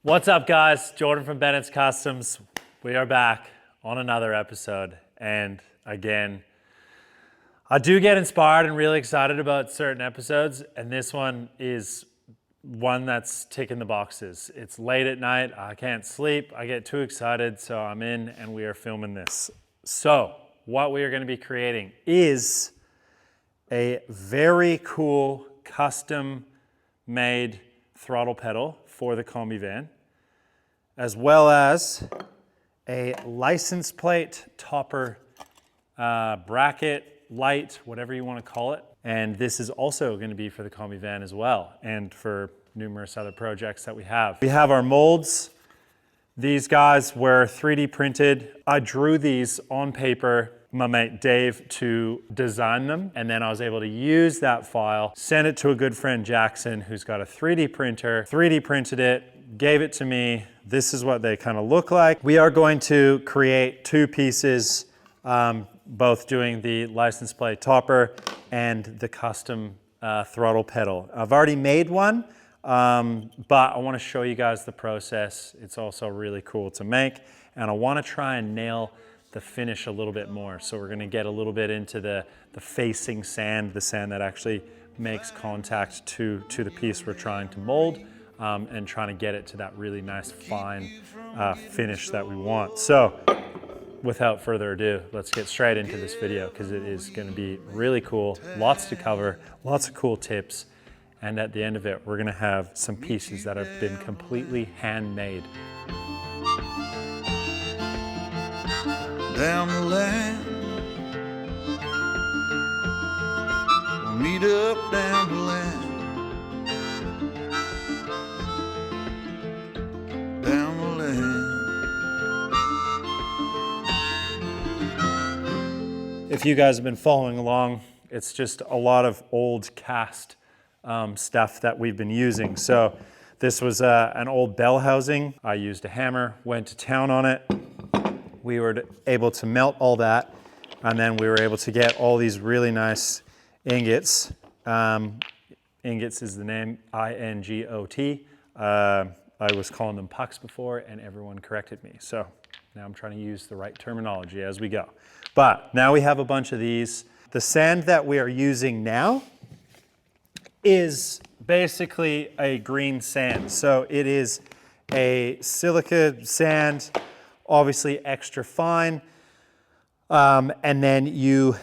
What's up, guys? Jordan from Bennett's Customs. We are back on another episode. And again, I do get inspired and really excited about certain episodes. And this one is one that's ticking the boxes. It's late at night. I can't sleep. I get too excited. So I'm in and we are filming this. So what we are going to be creating is a very cool custom made throttle pedal for the combi van, as well as a license plate topper bracket, light, whatever you want to call it. And this is also going to be for the combi van as well, and for numerous other projects that we have. We have our molds. These guys were 3D printed. I drew these on paper, my mate Dave, to design them. And then I was able to use that file, send it to a good friend Jackson, who's got a 3D printer, 3D printed it, gave it to me. This is what they kind of look like. We are going to create two pieces, both doing the license plate topper and the custom throttle pedal. I've already made one, but I want to show you guys the process. It's also really cool to make, and I want to try and nail the finish a little bit more. So we're going to get a little bit into the facing sand, the sand that actually makes contact to the piece we're trying to mold, and trying to get it to that really nice fine finish that we want. So without further ado, let's get straight into this video, because it is going to be really cool, lots to cover, lots of cool tips. And at the end of it, we're going to have some pieces that have been completely handmade. Down the line, we'll meet up down the line, down the line. If you guys have been following along, it's just a lot of old cast stuff that we've been using. So this was an old bell housing. I used a hammer, went to town on it. We were able to melt all that, and then we were able to get all these really nice ingots. Ingots is the name, I-N-G-O-T. I was calling them pucks before, and everyone corrected me. So now I'm trying to use the right terminology as we go. But now we have a bunch of these. The sand that we are using now is basically a green sand. So it is a silica sand, obviously extra fine, and then you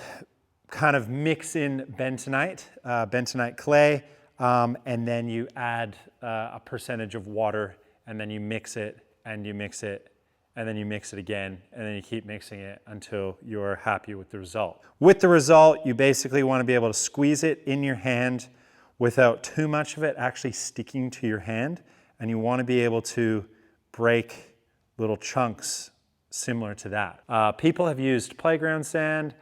kind of mix in bentonite clay, and then you add a percentage of water, and then you mix it, and you mix it, and then you mix it again, and then you keep mixing it until you're happy with the result. With the result, you basically want to be able to squeeze it in your hand without too much of it actually sticking to your hand, and you want to be able to break little chunks similar to that. People have used playground sand.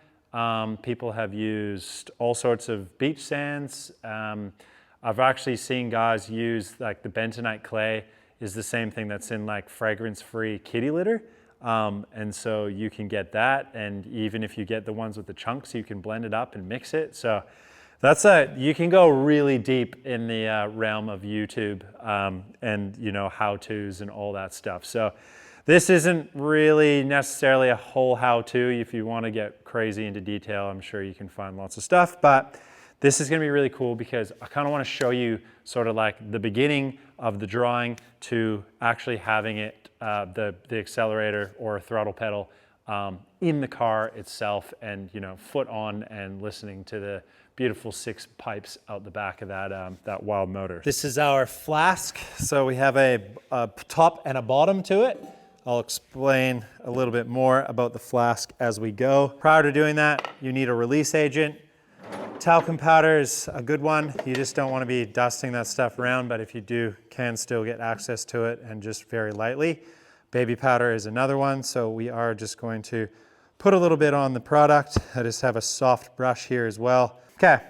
People have used all sorts of beach sands. I've actually seen guys use, like, the bentonite clay is the same thing that's in like fragrance-free kitty litter. And so you can get that, and even if you get the ones with the chunks, you can blend it up and mix it. So you can go really deep in the realm of YouTube and, you know, how-tos and all that stuff. So this isn't really necessarily a whole how-to. If you want to get crazy into detail, I'm sure you can find lots of stuff. But this is going to be really cool because I kind of want to show you sort of like the beginning of the drawing to actually having it, the accelerator or throttle pedal in the car itself, and, you know, foot on and listening to the beautiful 6 pipes out the back of that wild motor. This is our flask. So we have a top and a bottom to it. I'll explain a little bit more about the flask as we go. Prior to doing that, you need a release agent. Talcum powder is a good one. You just don't want to be dusting that stuff around, but if you do, can still get access to it, and just very lightly. Baby powder is another one, so we are just going to put a little bit on the product. I just have a soft brush here as well. Okay,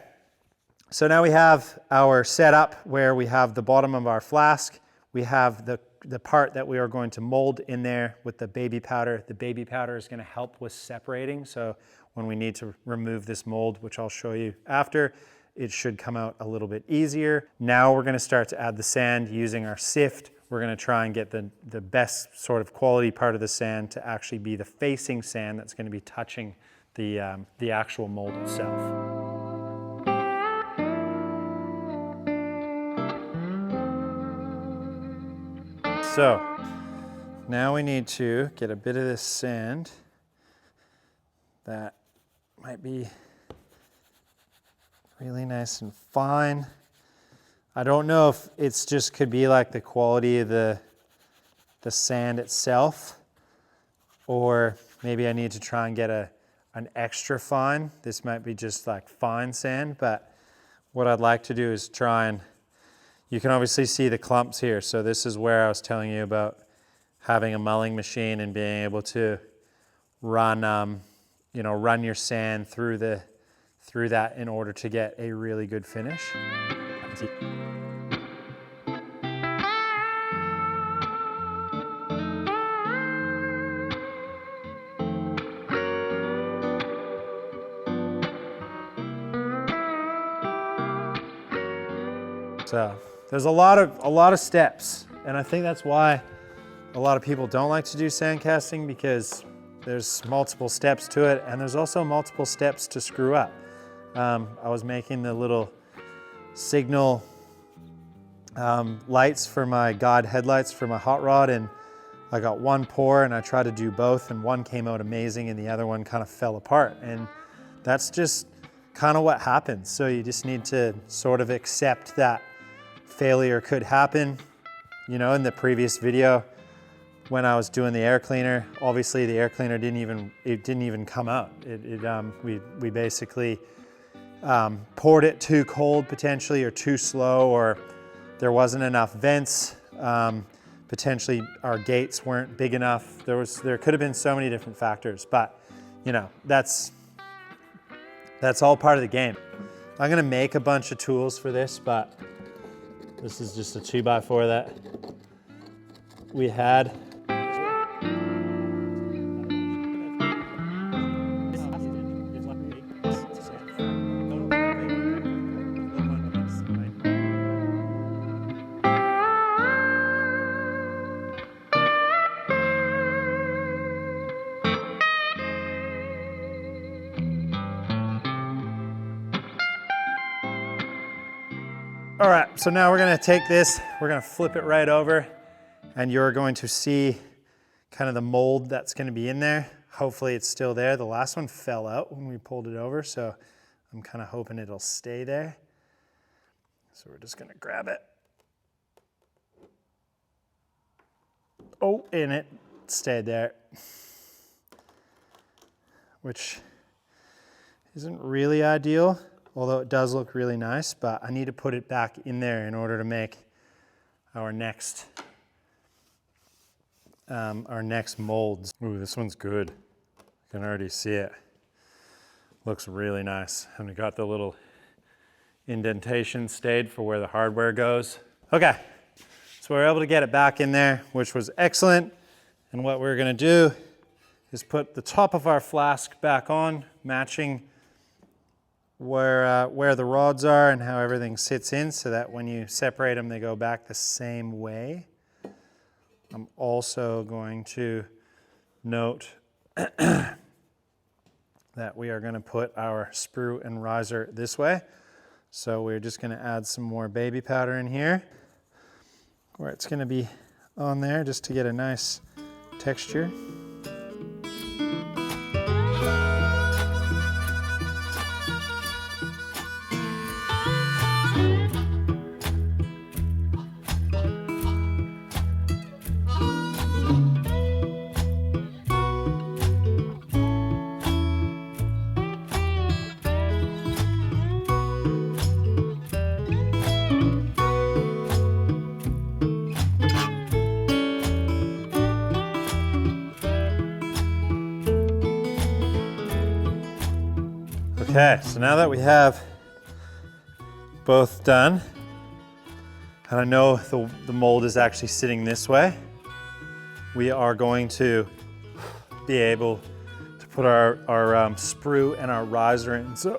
so now we have our setup where we have the bottom of our flask. We have the part that we are going to mold in there with the baby powder. The baby powder is going to help with separating. So when we need to remove this mold, which I'll show you after, it should come out a little bit easier. Now we're going to start to add the sand using our sift we're gonna try and get the best sort of quality part of the sand to actually be the facing sand that's gonna be touching the actual mold itself. So now we need to get a bit of this sand that might be really nice and fine. I don't know if it's just could be like the quality of the sand itself, or maybe I need to try and get an extra fine. This might be just like fine sand, but what I'd like to do is try and, you can obviously see the clumps here. So this is where I was telling you about having a mulling machine and being able to run, you know, run your sand through that in order to get a really good finish. So there's a lot of steps, and I think that's why a lot of people don't like to do sand casting, because there's multiple steps to it, and there's also multiple steps to screw up. I was making the little signal lights for my guide headlights for my hot rod, and I got one pour and I tried to do both, and one came out amazing and the other one kind of fell apart, and that's just kind of what happens. So you just need to sort of accept that failure could happen. You know, in the previous video when I was doing the air cleaner, obviously the air cleaner didn't even come out. We basically poured it too cold potentially, or too slow, or there wasn't enough vents. Potentially our gates weren't big enough. There could have been so many different factors, but you know, that's all part of the game. I'm gonna make a bunch of tools for this, but this is just a 2x4 that we had. All right, so now we're gonna take this, we're gonna flip it right over, and you're going to see kind of the mold that's gonna be in there. Hopefully it's still there. The last one fell out when we pulled it over, so I'm kind of hoping it'll stay there. So we're just gonna grab it. Oh, and it stayed there, which isn't really ideal, although it does look really nice, but I need to put it back in there in order to make our next molds. Ooh, this one's good. I can already see it. Looks really nice. And we got the little indentation stayed for where the hardware goes. Okay, so we're able to get it back in there, which was excellent. And what we're gonna do is put the top of our flask back on, matching where the rods are and how everything sits in, so that when you separate them, they go back the same way. I'm also going to note that we are going to put our sprue and riser this way. So we're just going to add some more baby powder in here, where it's going to be on there just to get a nice texture. Okay, so now that we have both done, and I know the mold is actually sitting this way, we are going to be able to put our sprue and our riser in. So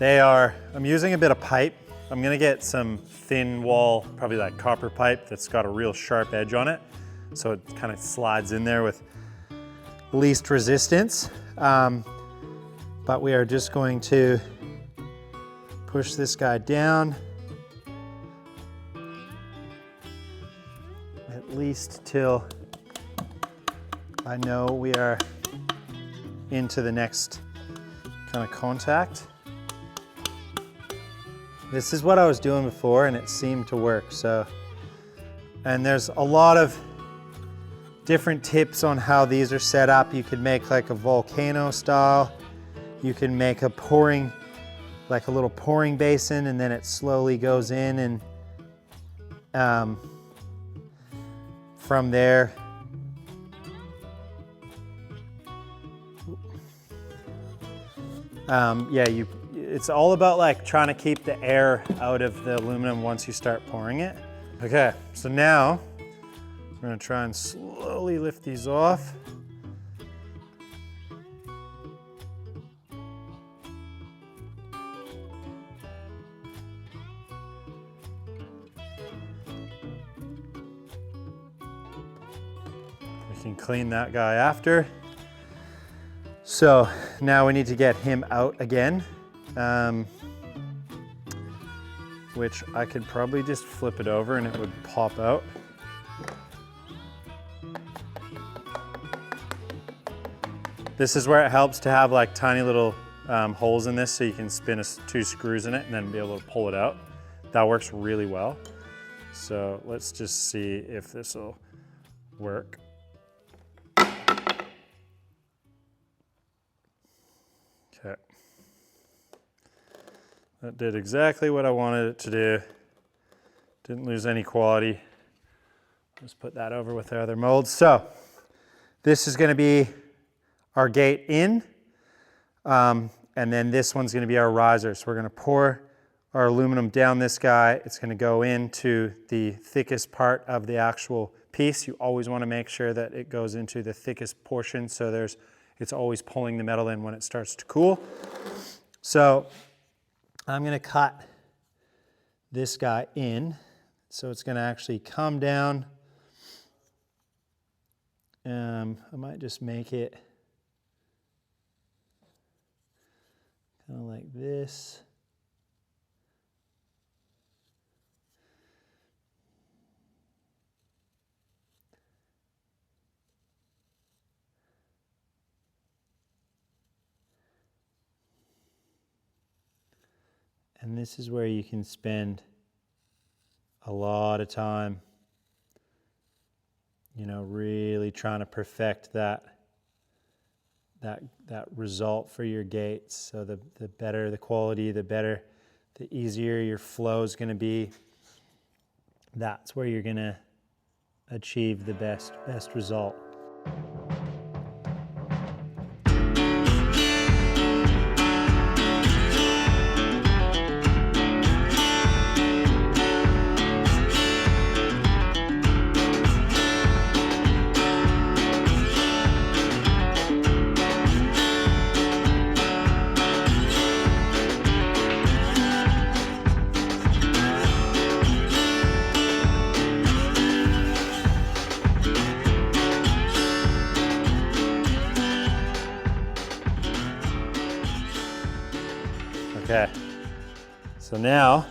I'm using a bit of pipe. I'm gonna get some thin wall, probably that copper pipe that's got a real sharp edge on it. So it kind of slides in there with least resistance. But we are just going to push this guy down at least till I know we are into the next kind of contact. This is what I was doing before and it seemed to work. So, and there's a lot of different tips on how these are set up. You could make like a volcano style. You can make a pouring, like a little pouring basin, and then it slowly goes in, and from there, it's all about like trying to keep the air out of the aluminum once you start pouring it. Okay, so now we're gonna try and slowly lift these off. We can clean that guy after. So now we need to get him out again, which I could probably just flip it over and it would pop out. This is where it helps to have like tiny little holes in this so you can spin 2 screws in it and then be able to pull it out. That works really well. So let's just see if this will work. Okay. That did exactly what I wanted it to do. Didn't lose any quality. Let's put that over with our other molds. So this is going to be our gate in, and then this one's going to be our riser. So we're going to pour our aluminum down this guy. It's going to go into the thickest part of the actual piece. You always want to make sure that it goes into the thickest portion, so it's always pulling the metal in when it starts to cool. So I'm going to cut this guy in, so it's going to actually come down. I might just make it kind of like this. And this is where you can spend a lot of time, you know, really trying to perfect that result for your gates. So the better the quality, the easier your flow is going to be. That's where you're going to achieve the best result. Okay, so now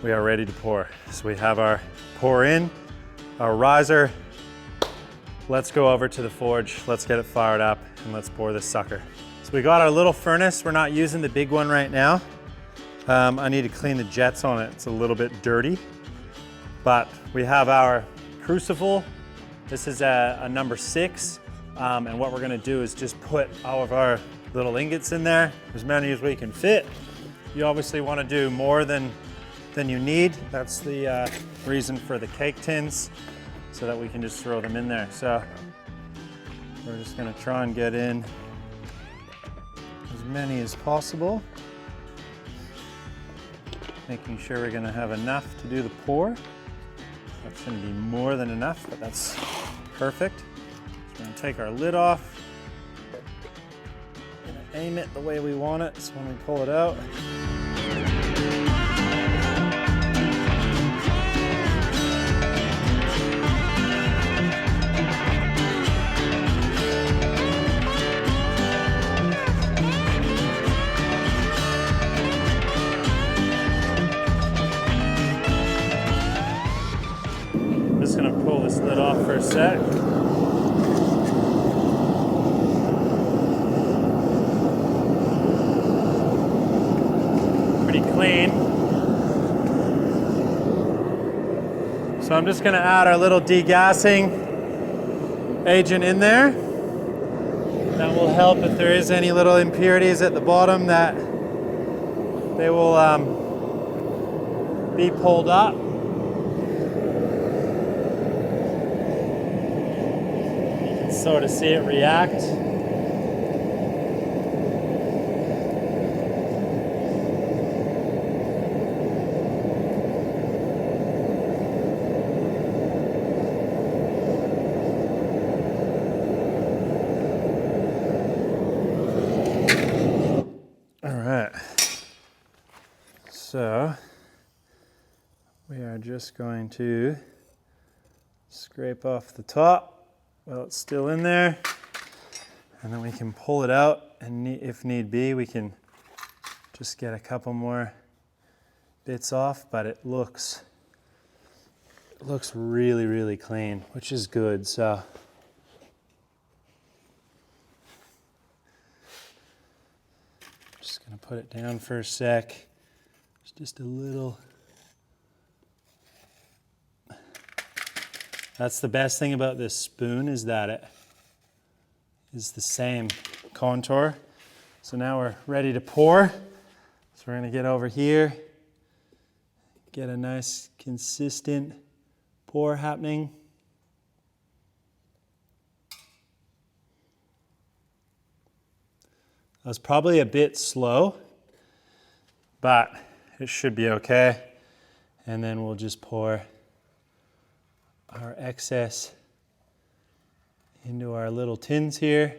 we are ready to pour. So we have our pour in, our riser. Let's go over to the forge. Let's get it fired up and let's pour this sucker. So we got our little furnace. We're not using the big one right now. I need to clean the jets on it. It's a little bit dirty, but we have our crucible. This is a number 6. And what we're gonna do is just put all of our little ingots in there, as many as we can fit. You obviously want to do more than you need. That's the reason for the cake tins, so that we can just throw them in there. So we're just going to try and get in as many as possible, making sure we're going to have enough to do the pour. That's going to be more than enough, but that's perfect. So we're going to take our lid off. Aim it the way we want it, so when we pull it out, lid off for a sec. Pretty clean. So I'm just gonna add our little degassing agent in there. That will help if there is any little impurities at the bottom, that they will be pulled up. You can sort of see it react. So we are just going to scrape off the top while it's still in there, and then we can pull it out, and if need be we can just get a couple more bits off, but it looks really, really clean, which is good. So just gonna put it down for a sec. Just a little. That's the best thing about this spoon, is that it is the same contour. So now we're ready to pour. So we're gonna get over here, get a nice consistent pour happening. I was probably a bit slow, but it should be okay. And then we'll just pour our excess into our little tins here.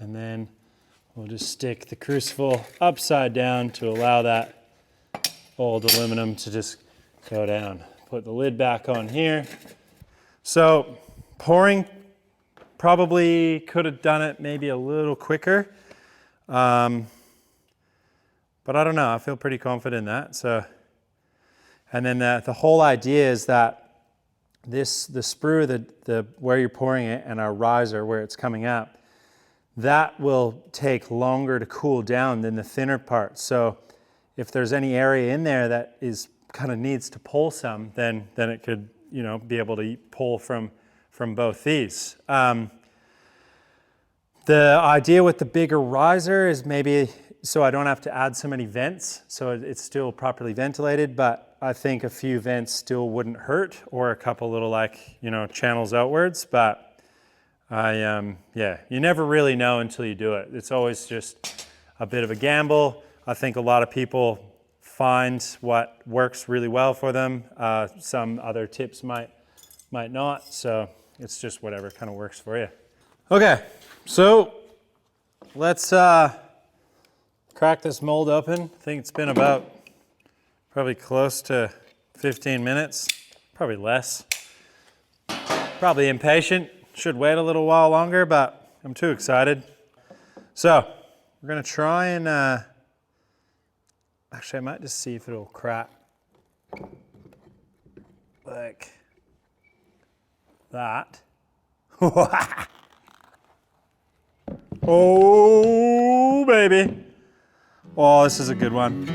And then we'll just stick the crucible upside down to allow that old aluminum to just go down. Put the lid back on here. So pouring, probably could have done it maybe a little quicker. But I don't know, I feel pretty confident in that. So, and then the whole idea is that the sprue, where you're pouring it, and our riser where it's coming out, that will take longer to cool down than the thinner part. So if there's any area in there that is kind of needs to pull some, then it could, be able to pull from both these. The idea with the bigger riser is maybe so I don't have to add so many vents, so it's still properly ventilated, but I think a few vents still wouldn't hurt, or a couple little channels outwards. But you never really know until you do it. It's always just a bit of a gamble. I think a lot of people find what works really well for them. Some other tips might not, so it's just whatever kind of works for you. Okay, so let's crack this mold open. I think it's been about probably close to 15 minutes, probably less. Probably impatient, should wait a little while longer, but I'm too excited. So we're gonna try and, actually I might just see if it'll crack like that. Oh, baby. Oh, this is a good one.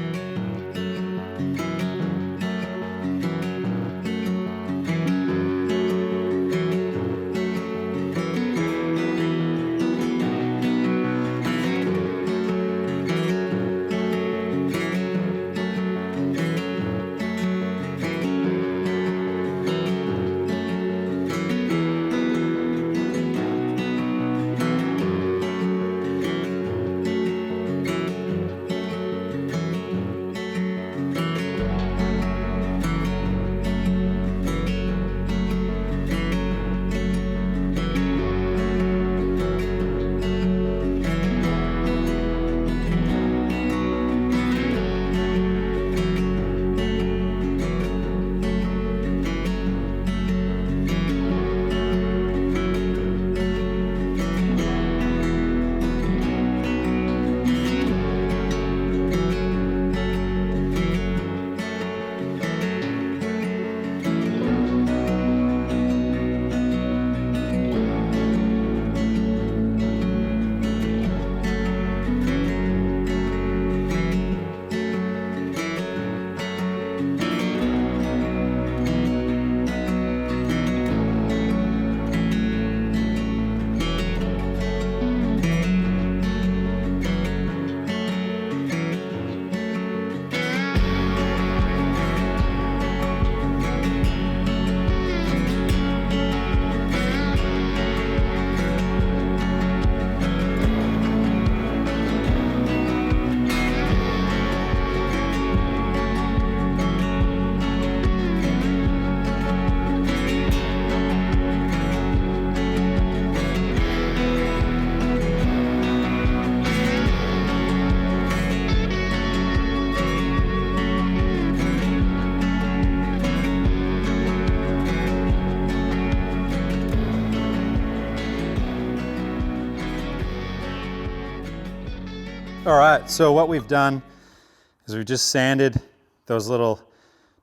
All right, so what we've done is we've just sanded those little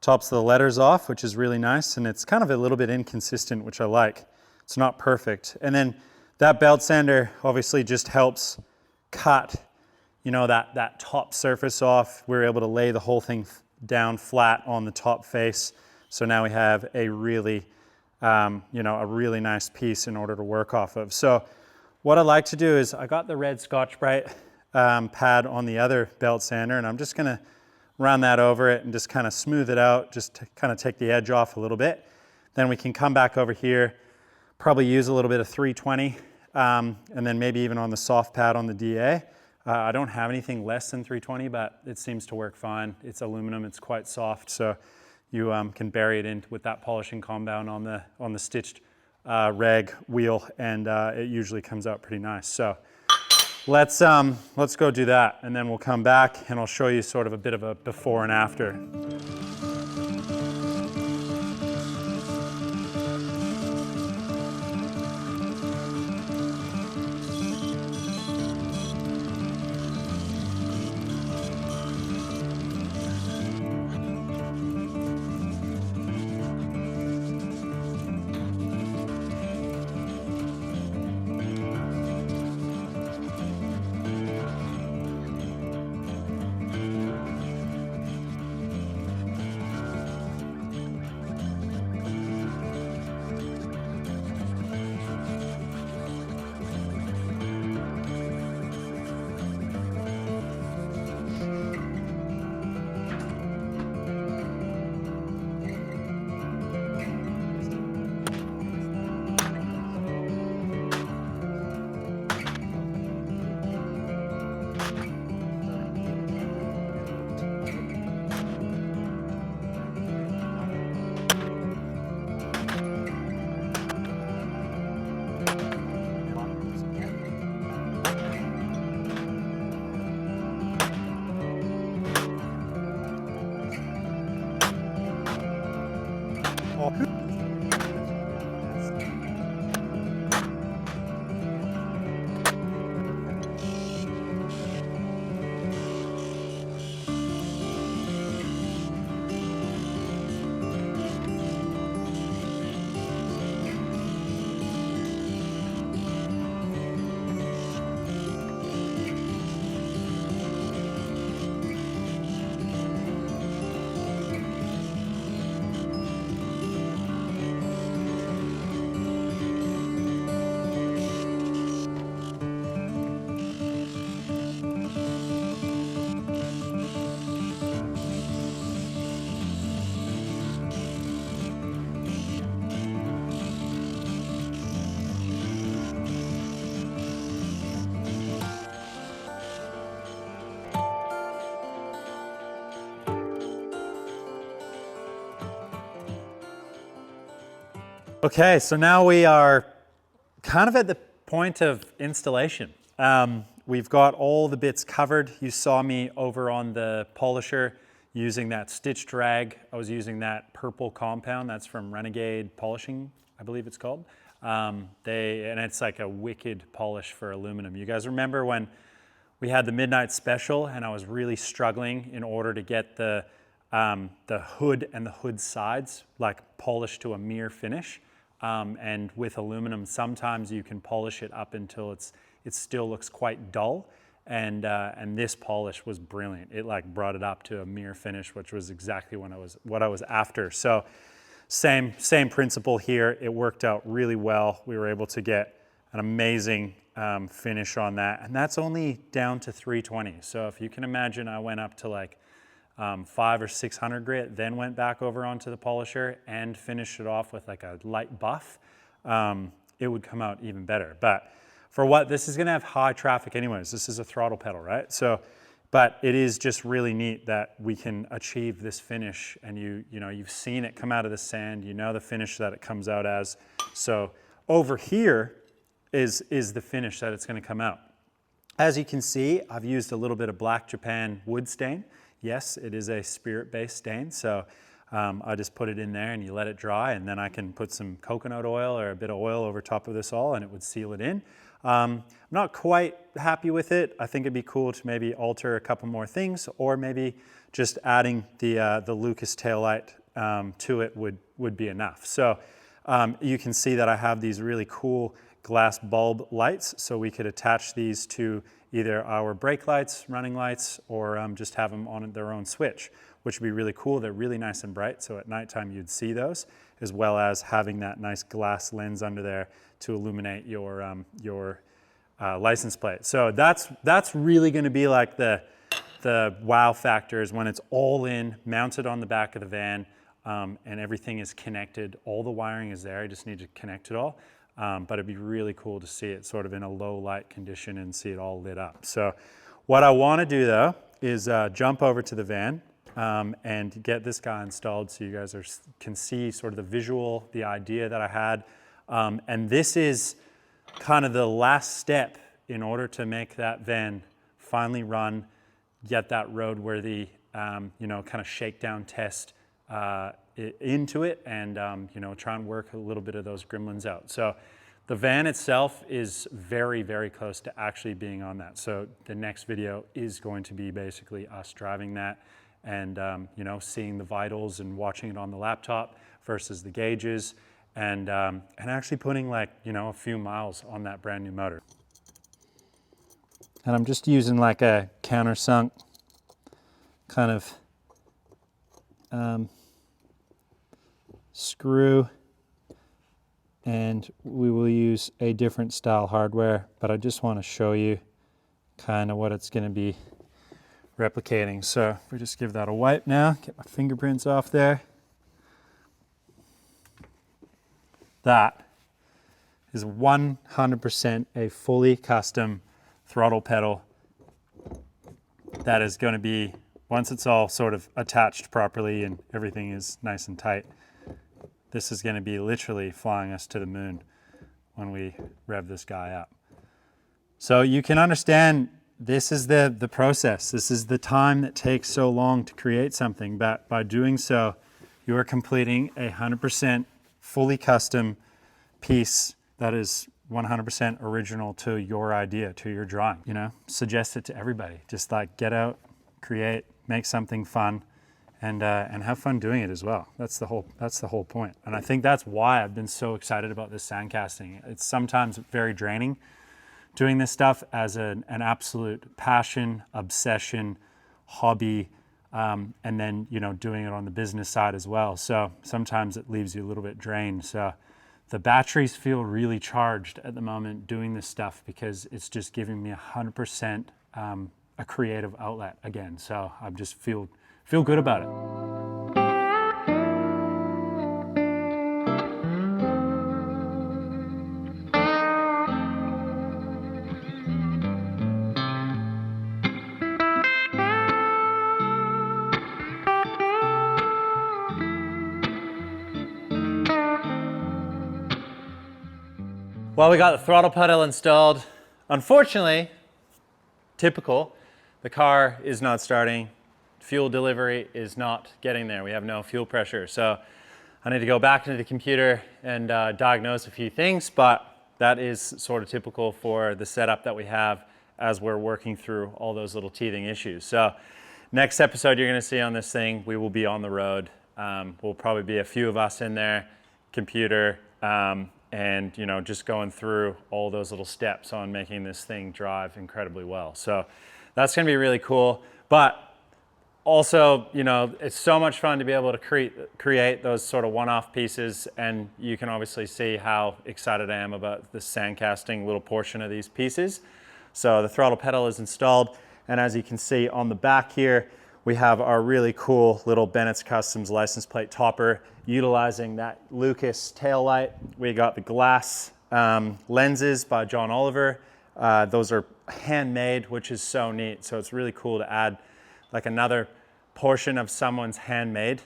tops of the letters off, which is really nice, and it's kind of a little bit inconsistent, which I like. It's not perfect. And then that belt sander obviously just helps cut, you know, that top surface off. We're able to lay the whole thing down flat on the top face. So now we have a really, you know, a really nice piece in order to work off of. So what I like to do is I got the red Scotch-Brite pad on the other belt sander, and I'm just gonna run that over it and just kind of smooth it out, just to kind of take the edge off a little bit. Then we can come back over here, probably use a little bit of 320, and then maybe even on the soft pad on the DA. I don't have anything less than 320, but it seems to work fine. It's aluminum, it's quite soft, so you can bury it in with that polishing compound on the stitched rag wheel, and it usually comes out pretty nice. So let's go do that, and then we'll come back and I'll show you sort of a bit of a before and after. Okay, so now we are kind of at the point of installation. We've got all the bits covered. You saw me over on the polisher using that stitched rag. I was using that purple compound. That's from Renegade Polishing, I believe it's called. And it's like a wicked polish for aluminum. You guys remember when we had the midnight special and I was really struggling in order to get the hood and the hood sides like polished to a mirror finish. And with aluminum, sometimes you can polish it up until it still looks quite dull. And this polish was brilliant. It like brought it up to a mirror finish, which was exactly what I was after. So same principle here. It worked out really well. We were able to get an amazing finish on that. And that's only down to 320. So if you can imagine, I went up to like 500 or 600 grit, then went back over onto the polisher and finished it off with like a light buff, it would come out even better. But for what, this is gonna have high traffic anyways. This is a throttle pedal, right? So, but it is just really neat that we can achieve this finish, and you know, you've seen it come out of the sand, you know the finish that it comes out as. So over here is the finish that it's gonna come out. As you can see, I've used a little bit of Black Japan wood stain. Yes, it is a spirit-based stain, so I just put it in there and you let it dry, and then I can put some coconut oil or a bit of oil over top of this all and it would seal it in. I'm not quite happy with it. I think it'd be cool to maybe alter a couple more things, or maybe just adding the Lucas taillight to it would be enough. So you can see that I have these really cool glass bulb lights, so we could attach these to either our brake lights, running lights, or just have them on their own switch, which would be really cool. They're really nice and bright, so at nighttime you'd see those, as well as having that nice glass lens under there to illuminate your license plate. So that's really going to be like the wow factor, is when it's all in, mounted on the back of the van, and everything is connected. All the wiring is there. I just need to connect it all. But it'd be really cool to see it sort of in a low light condition and see it all lit up. So what I want to do though is jump over to the van and get this guy installed, so you guys can see sort of the visual, the idea that I had. And this is kind of the last step in order to make that van finally run, get that roadworthy, kind of shakedown test into it, and try and work a little bit of those gremlins out. So the van itself is very, very close to actually being on that. So the next video is going to be basically us driving that and seeing the vitals and watching it on the laptop versus the gauges, and actually putting a few miles on that brand new motor. And I'm just using like a countersunk kind of screw, and we will use a different style hardware, but I just want to show you kind of what it's going to be replicating. So if we just give that a wipe now, get my fingerprints off there. That is 100% a fully custom throttle pedal that is going to be, once it's all sort of attached properly and everything is nice and tight, this is going to be literally flying us to the moon when we rev this guy up. So you can understand this is the process. This is the time that takes so long to create something, but by doing so, you are completing a 100% fully custom piece that is 100% original to your idea, to your drawing. Suggest it to everybody. Just like get out, create, make something fun, and have fun doing it as well. That's the whole point. And I think that's why I've been so excited about this sandcasting. It's sometimes very draining doing this stuff as an absolute passion, obsession, hobby, and then doing it on the business side as well. So sometimes it leaves you a little bit drained. So the batteries feel really charged at the moment doing this stuff, because it's just giving me 100% a creative outlet again. So I just feel good about it. Well, we got the throttle pedal installed. Unfortunately, typical, the car is not starting. Fuel delivery is not getting there. We have no fuel pressure. So I need to go back into the computer and diagnose a few things, but that is sort of typical for the setup that we have as we're working through all those little teething issues. So next episode you're gonna see on this thing, we will be on the road. We'll probably be a few of us in there, computer, and just going through all those little steps on making this thing drive incredibly well. So that's gonna be really cool. But also, it's so much fun to be able to create those sort of one-off pieces, and you can obviously see how excited I am about the sandcasting little portion of these pieces. So the throttle pedal is installed, and as you can see on the back here, we have our really cool little Bennett's Customs license plate topper utilizing that Lucas tail light. We got the glass lenses by John Oliver. Those are handmade, which is so neat. So it's really cool to add like another portion of someone's handmade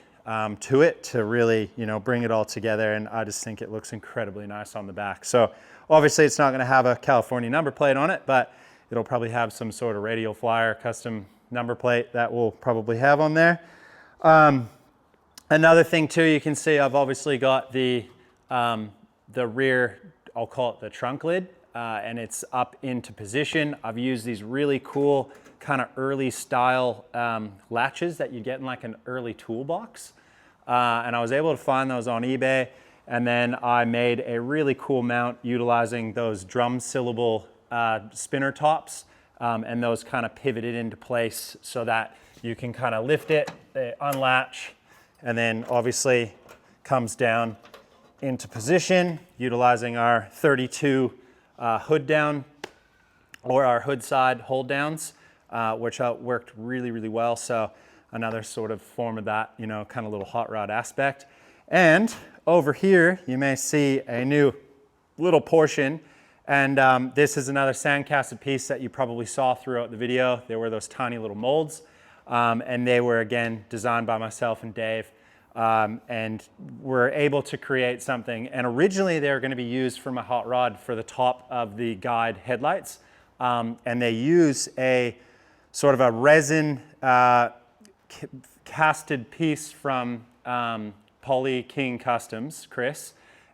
to it to really, bring it all together. And I just think it looks incredibly nice on the back. So obviously it's not going to have a California number plate on it, but it'll probably have some sort of radial flyer custom number plate that we'll probably have on there. Another thing too, you can see I've obviously got the rear, I'll call it the trunk lid. and it's up into position. I've used these really cool kind of early style latches that you get in like an early toolbox. And I was able to find those on eBay. And then I made a really cool mount utilizing those drum syllable spinner tops, and those kind of pivoted into place so that you can kind of lift it, they unlatch, and then obviously comes down into position utilizing our 32 hood down or our hood side hold downs, which worked really, really well. So another sort of form of that, you know, kind of little hot rod aspect. And over here, you may see a new little portion. And this is another sand casted piece that you probably saw throughout the video. There were those tiny little molds. And they were, again, designed by myself and Dave. And we're able to create something. And originally, they were going to be used for my hot rod for the top of the guide headlights. And they use a sort of a resin casted piece from Poly King Customs, Chris.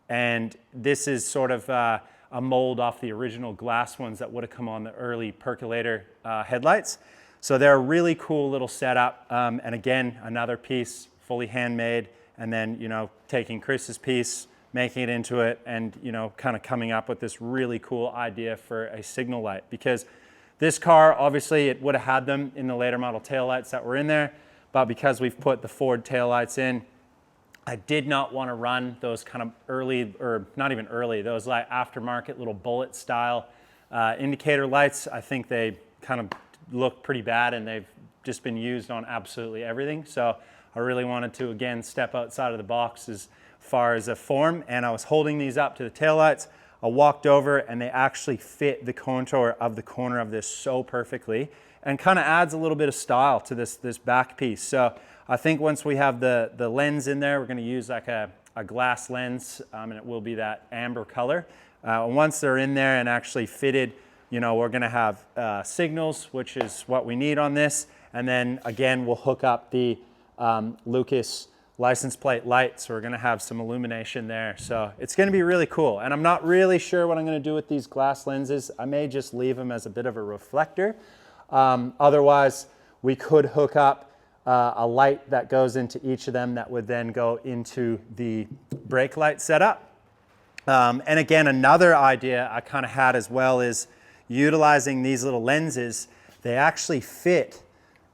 And this is sort of a mold off the original glass ones that would have come on the early percolator headlights. So they're a really cool little setup. And again, another piece, fully handmade, and then, you know, taking Chris's piece, making it into it, and, you know, kind of coming up with this really cool idea for a signal light. Because this car, obviously, it would have had them in the later model taillights that were in there, but because we've put the Ford taillights in, I did not want to run those kind of early, or not even early, those like aftermarket little bullet style indicator lights. I think they kind of look pretty bad, and they've just been used on absolutely everything. So I really wanted to, again, step outside of the box as far as a form, and I was holding these up to the taillights. I walked over, and they actually fit the contour of the corner of this so perfectly, and kind of adds a little bit of style to this back piece. So I think once we have the lens in there, we're going to use like a glass lens, and it will be that amber color. Once they're in there and actually fitted, you know, we're going to have signals, which is what we need on this. And then again, we'll hook up the Lucas license plate light. So we're going to have some illumination there. So it's going to be really cool. And I'm not really sure what I'm going to do with these glass lenses. I may just leave them as a bit of a reflector. Otherwise, we could hook up a light that goes into each of them that would then go into the brake light setup. And again, another idea I kind of had as well is utilizing these little lenses. They actually fit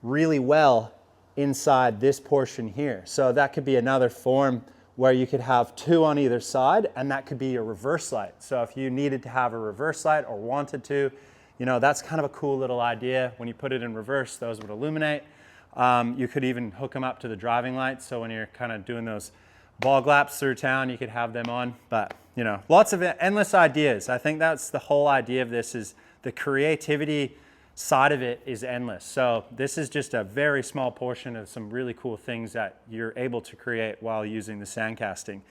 really well inside this portion here. So that could be another form where you could have two on either side, and that could be a reverse light. So if you needed to have a reverse light or wanted to, you know, that's kind of a cool little idea. When you put it in reverse, those would illuminate. You could even hook them up to the driving lights. So when you're kind of doing those bog laps through town, you could have them on. But, you know, lots of endless ideas. I think that's the whole idea of this, is the creativity side of it is endless. So this is just a very small portion of some really cool things that you're able to create while using the sand casting.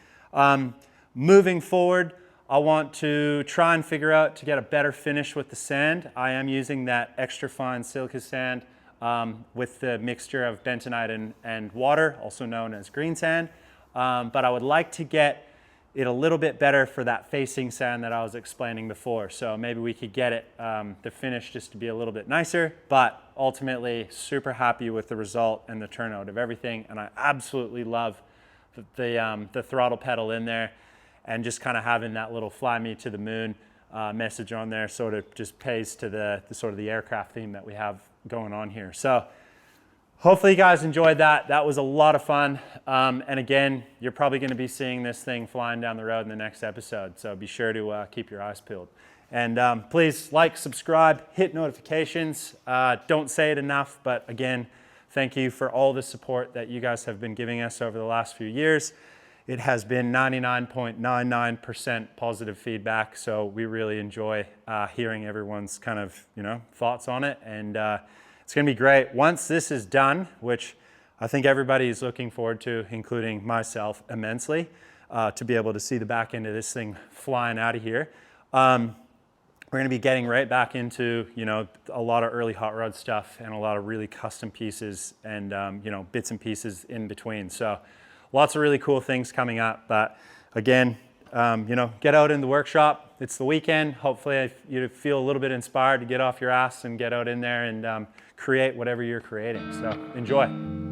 Moving forward, I want to try and figure out to get a better finish with the sand. I am using that extra fine silica sand with the mixture of bentonite and water, also known as green sand. But I would like to get it a little bit better for that facing sand that I was explaining before. So maybe we could get it, the finish just to be a little bit nicer, but ultimately super happy with the result and the turnout of everything. And I absolutely love the throttle pedal in there, and just kind of having that little fly me to the moon message on there sort of just pays to the sort of the aircraft theme that we have going on here. So hopefully you guys enjoyed that. That was a lot of fun. And again, you're probably going to be seeing this thing flying down the road in the next episode. So be sure to keep your eyes peeled. And please like, subscribe, hit notifications. Don't say it enough, but again, thank you for all the support that you guys have been giving us over the last few years. It has been 99.99% positive feedback. So we really enjoy hearing everyone's kind of, you know, thoughts on it. And it's going to be great. Once this is done, which I think everybody is looking forward to, including myself immensely, to be able to see the back end of this thing flying out of here. We're going to be getting right back into, you know, a lot of early hot rod stuff and a lot of really custom pieces and, you know, bits and pieces in between. So lots of really cool things coming up. But again, you know, get out in the workshop, it's the weekend. Hopefully you feel a little bit inspired to get off your ass and get out in there and create whatever you're creating. So enjoy.